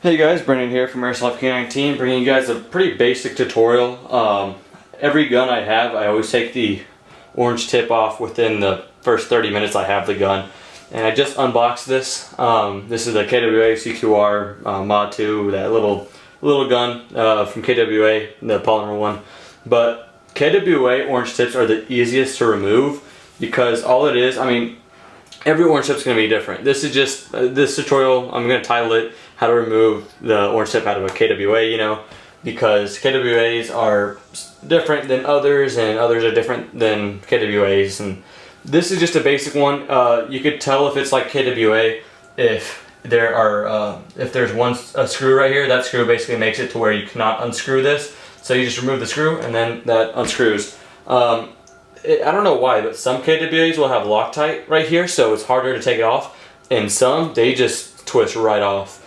Hey guys, Brendan here from Airsoft K19, bringing you guys a pretty basic tutorial. Every gun I have, I always take the orange tip off within the first 30 minutes I have the gun. And I just unboxed this. This is the KWA CQR Mod 2, that little gun from KWA, the polymer one. But KWA orange tips are the easiest to remove because all it is, every orange tip is going to be different. This is just, this tutorial, I'm going to title it, how to remove the orange tip out of a KWA, because KWAs are different than others and others are different than KWAs. And this is just a basic one. You could tell if it's like KWA if there's a screw right here. That screw basically makes it to where you cannot unscrew this. So you just remove the screw and then that unscrews. I don't know why, but some KWAs will have Loctite right here, so it's harder to take it off. And some, they just twist right off.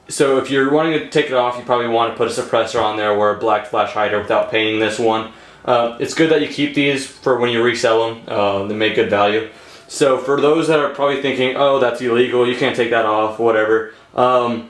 So if you're wanting to take it off, you probably want to put a suppressor on there or a black flash hider without painting this one. It's good that you keep these for when you resell them. They make good value. So for those that are probably thinking, oh, that's illegal, you can't take that off, whatever. I'm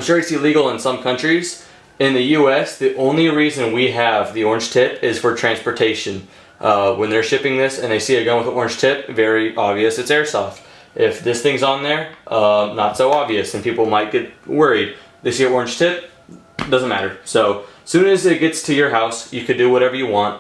sure it's illegal in some countries. In the US, the only reason we have the orange tip is for transportation. When they're shipping this and they see a gun with an orange tip, very obvious it's Airsoft. If this thing's on there, not so obvious, and people might get worried. They see an orange tip, doesn't matter. So as soon as it gets to your house, you could do whatever you want.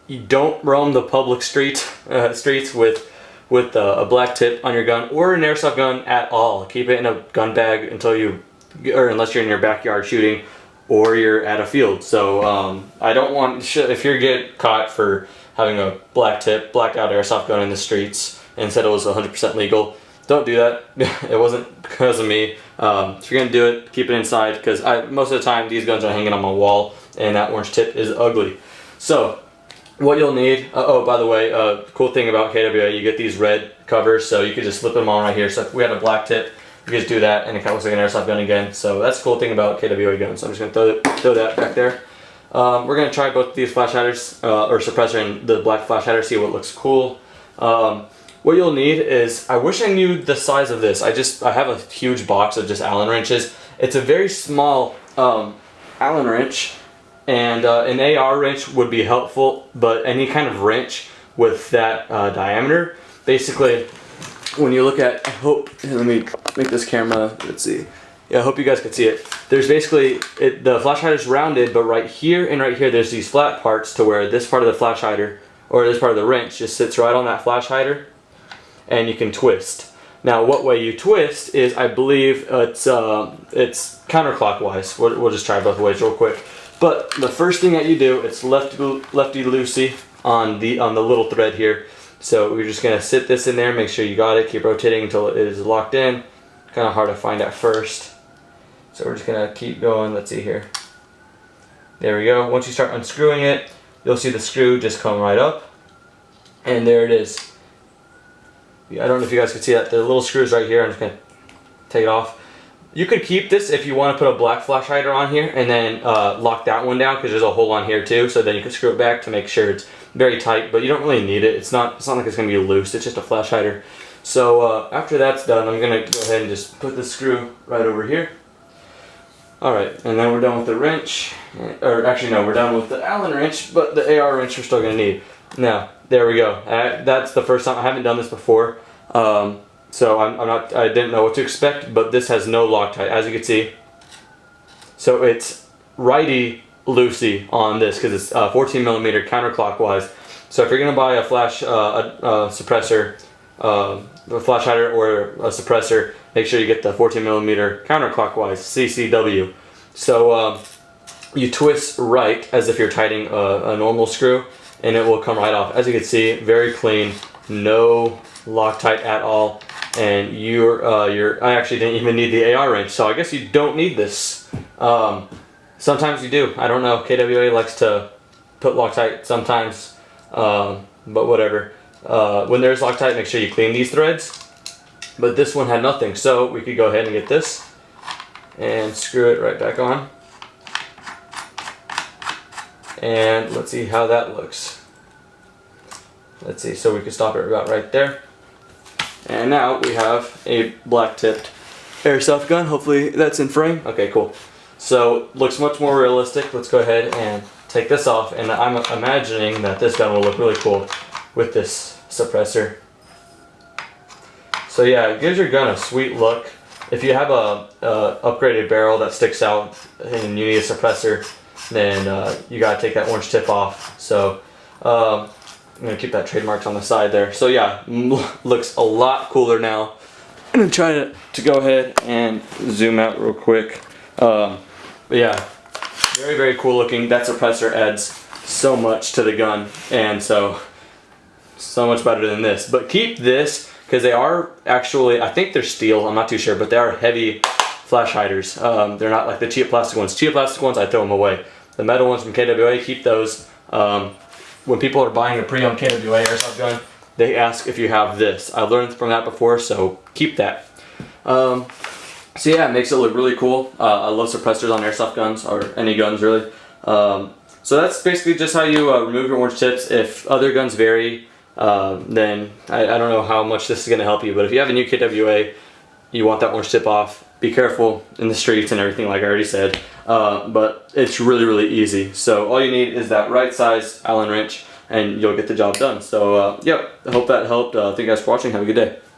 You don't roam the public streets with a black tip on your gun or an Airsoft gun at all. Keep it in a gun bag until unless you're in your backyard shooting or you're at a field. So I don't want, if you get caught for having a blacked out Airsoft gun in the streets and said it was 100% legal, don't do that. It wasn't because of me. If you're gonna do it, keep it inside, because most of the time these guns are hanging on my wall and that orange tip is ugly. So what you'll need, oh by the way, cool thing about KWA, you get these red covers, so you can just slip them on right here. So if we had a black tip, you can just do that and it kind of looks like an Airsoft gun again. So that's the cool thing about KWA guns. So I'm just going to throw that back there. We're going to try both these flash hiders, or suppressor and the black flash hider, see what looks cool. What you'll need is, I wish I knew the size of this. I have a huge box of just Allen wrenches. It's a very small Allen wrench, and an AR wrench would be helpful, but any kind of wrench with that diameter, basically, when you look at, let me make this camera, let's see. Yeah, I hope you guys can see it. There's basically, the flash hider is rounded, but right here and right here there's these flat parts to where this part of the flash hider, or this part of the wrench, just sits right on that flash hider, and you can twist. Now what way you twist is, I believe it's counterclockwise. We'll just try both ways real quick. But the first thing that you do, it's lefty loosey on the little thread here. So we're just going to sit this in there, make sure you got it, keep rotating until it is locked in. Kind of hard to find at first. So we're just going to keep going, let's see here. There we go. Once you start unscrewing it, you'll see the screw just come right up. And there it is. I don't know if you guys can see that. The little screws right here, I'm just going to take it off. You could keep this if you want to put a black flash hider on here and then lock that one down, because there's a hole on here too, so then you can screw it back to make sure it's very tight, but you don't really need it. It's not like it's going to be loose, it's just a flash hider. So after that's done, I'm going to go ahead and just put the screw right over here. Alright, and then we're done with the wrench, or actually no, we're done with the Allen wrench, but the AR wrench we're still going to need. Now, there we go. That's the first time. I haven't done this before. So I didn't know what to expect, but this has no Loctite, as you can see. So it's righty loosey on this, because it's 14mm counterclockwise. So if you're gonna buy a flash suppressor, a flash hider or a suppressor, make sure you get the 14mm counterclockwise CCW. So you twist right as if you're tightening a normal screw, and it will come right off. As you can see, very clean, no Loctite at all. And I actually didn't even need the AR wrench, so I guess you don't need this. Sometimes you do. I don't know. KWA likes to put Loctite sometimes, but whatever. When there's Loctite, make sure you clean these threads. But this one had nothing, so we could go ahead and get this and screw it right back on. And let's see how that looks. Let's see, so we can stop it about right there. And now we have a black tipped airsoft gun. Hopefully that's in frame. Okay, cool. So looks much more realistic. Let's go ahead and take this off, and I'm imagining that this gun will look really cool with this suppressor. So yeah, it gives your gun a sweet look. If you have a upgraded barrel that sticks out and you need a suppressor, then you gotta take that orange tip off. So I'm gonna keep that trademarked on the side there. So yeah, looks a lot cooler now. I'm gonna try to go ahead and zoom out real quick. But yeah, very, very cool looking. That suppressor adds so much to the gun, and so much better than this. But keep this, because they are actually, I think they're steel, I'm not too sure, but they are heavy flash hiders. They're not like the cheap plastic ones. Cheap plastic ones, I throw them away. The metal ones from KWA, keep those. When people are buying a pre-owned KWA airsoft gun, they ask if you have this. I learned from that before, so keep that. So yeah, it makes it look really cool. I love suppressors on airsoft guns, or any guns really. So that's basically just how you remove your orange tips. If other guns vary, then I don't know how much this is going to help you, but if you have a new KWA, you want that orange tip off, be careful in the streets and everything like I already said, but it's really, really easy. So all you need is that right size Allen wrench and you'll get the job done. So yep, I hope that helped. Thank you guys for watching. Have a good day.